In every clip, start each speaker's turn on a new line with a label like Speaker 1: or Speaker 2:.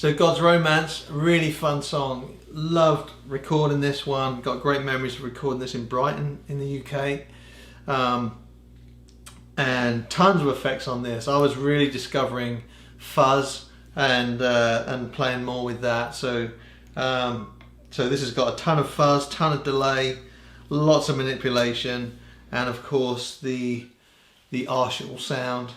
Speaker 1: So God's Romance, really fun song. Loved recording this one. Got great memories of recording this in Brighton in the UK. And tons of effects on this. I was really discovering fuzz and playing more with that. So so this has got a ton of fuzz, ton of delay, lots of manipulation, and of course the Arshall sound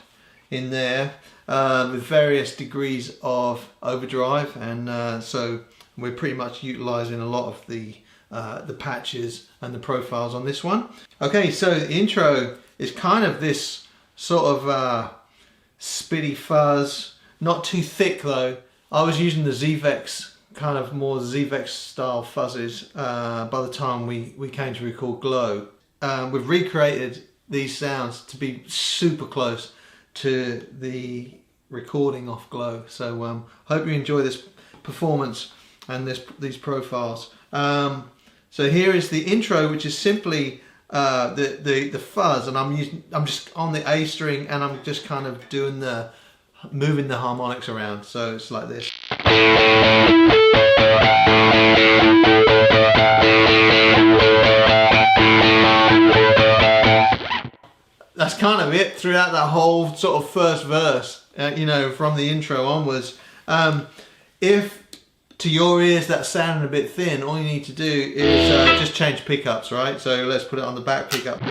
Speaker 1: in there, with various degrees of overdrive, and so we're pretty much utilizing a lot of the patches and the profiles on this one. Okay, so the intro is kind of this sort of spitty fuzz, not too thick though. I was using the ZVEX, kind of more ZVEX style fuzzes by the time we came to record Glow. We've recreated these sounds to be super close to the recording off Glow. So hope you enjoy this performance and these profiles. So here is the intro, which is simply the fuzz, and I'm just on the A string, and I'm just kind of doing moving the harmonics around. So it's like this. That's kind of it throughout that whole sort of first verse, you know, from the intro onwards. If to your ears that's sounding a bit thin, all you need to do is just change pickups, right? So let's put it on the back pickup.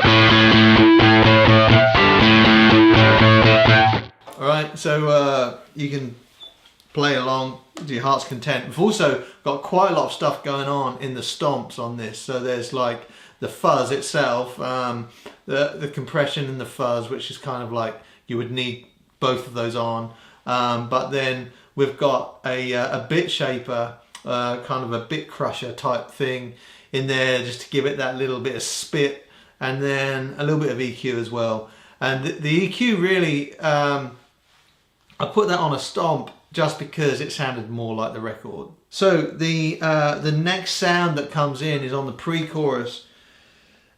Speaker 1: Alright, so you can play along to your heart's content. We've also got quite a lot of stuff going on in the stomps on this. So there's like the fuzz itself, the compression and the fuzz, which is kind of like you would need both of those on. But then we've got a bit shaper, kind of a bit crusher type thing in there, just to give it that little bit of spit, and then a little bit of EQ as well. And the EQ really, I put that on a stomp just because it sounded more like the record. So the next sound that comes in is on the pre-chorus,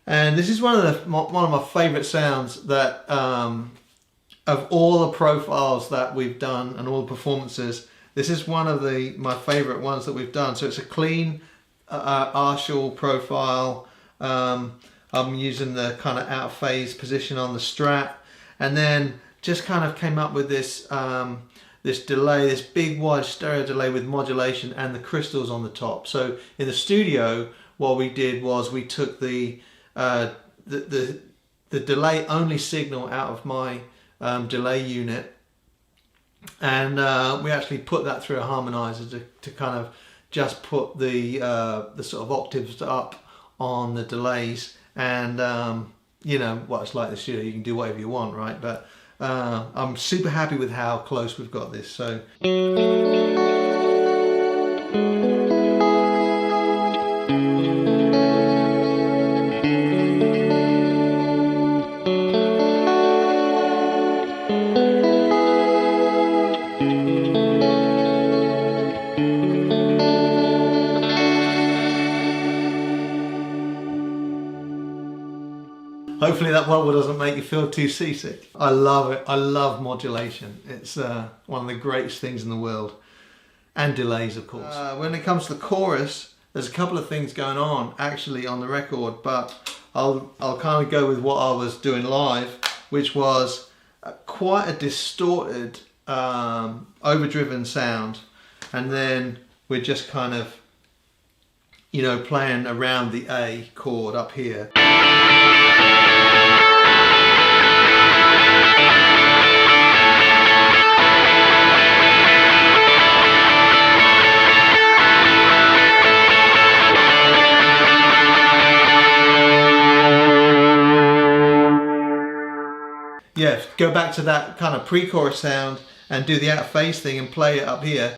Speaker 1: and this is one of my favourite sounds that of all the profiles that we've done and all the performances. This is one of my favourite ones that we've done. So it's a clean Arshall profile. I'm using the kind of out of phase position on the Strat, and then just kind of came up with this this delay, this big wide stereo delay with modulation and the crystals on the top. So in the studio, what we did was we took the delay only signal out of my delay unit, and we actually put that through a harmonizer to kind of just put the sort of octaves up on the delays. And you know what it's like in the studio, you can do whatever you want, right? But I'm super happy with how close we've got this. So hopefully that wobble doesn't make you feel too seasick. I love it. I love modulation. It's one of the greatest things in the world. And delays, of course. When it comes to the chorus, there's a couple of things going on actually on the record, but I'll kind of go with what I was doing live, which was quite a distorted, overdriven sound. And then we're just kind of, you know, playing around the A chord up here. Yeah, go back to that kind of pre-chorus sound and do the out of phase thing and play it up here.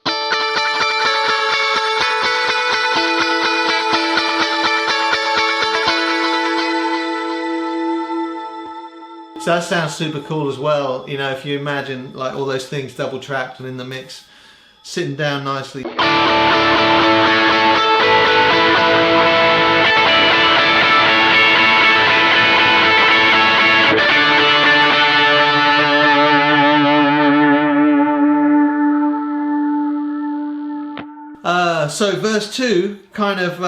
Speaker 1: So that sounds super cool as well, you know, if you imagine like all those things double tracked and in the mix, sitting down nicely. So verse 2 kind of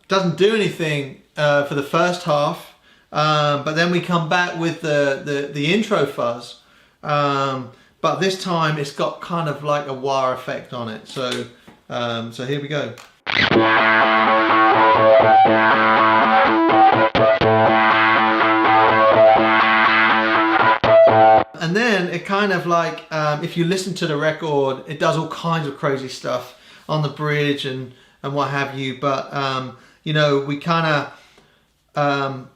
Speaker 1: doesn't do anything for the first half, but then we come back with the intro fuzz, but this time it's got kind of like a wah effect on it. So so here we go. And then it kind of like, if you listen to the record, it does all kinds of crazy stuff on the bridge and what have you. But, you know, we kind of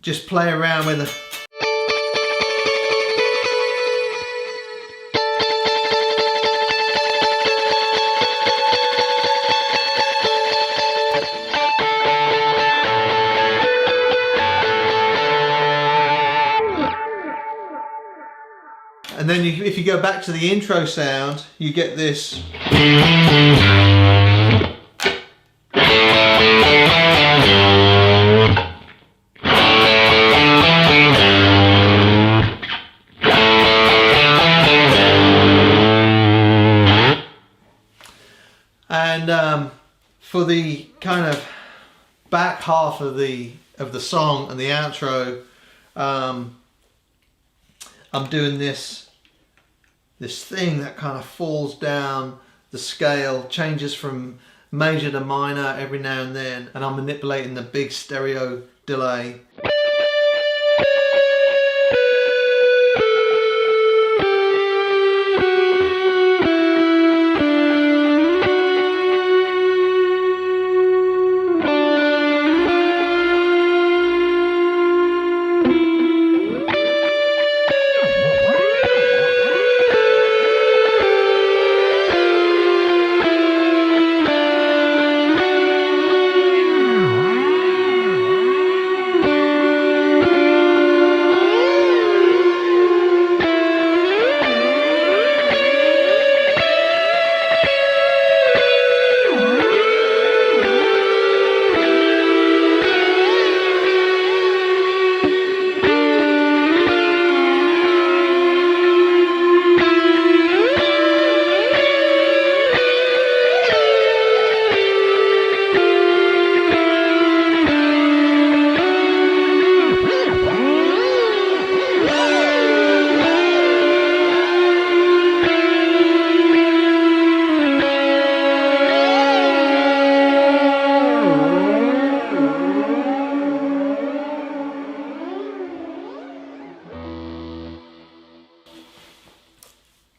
Speaker 1: just play around with the... And then if you go back to the intro sound, you get this. And for the kind of back half of the song and the outro, I'm doing this thing that kind of falls down the scale, changes from major to minor every now and then, and I'm manipulating the big stereo delay.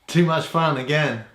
Speaker 1: Too much fun again.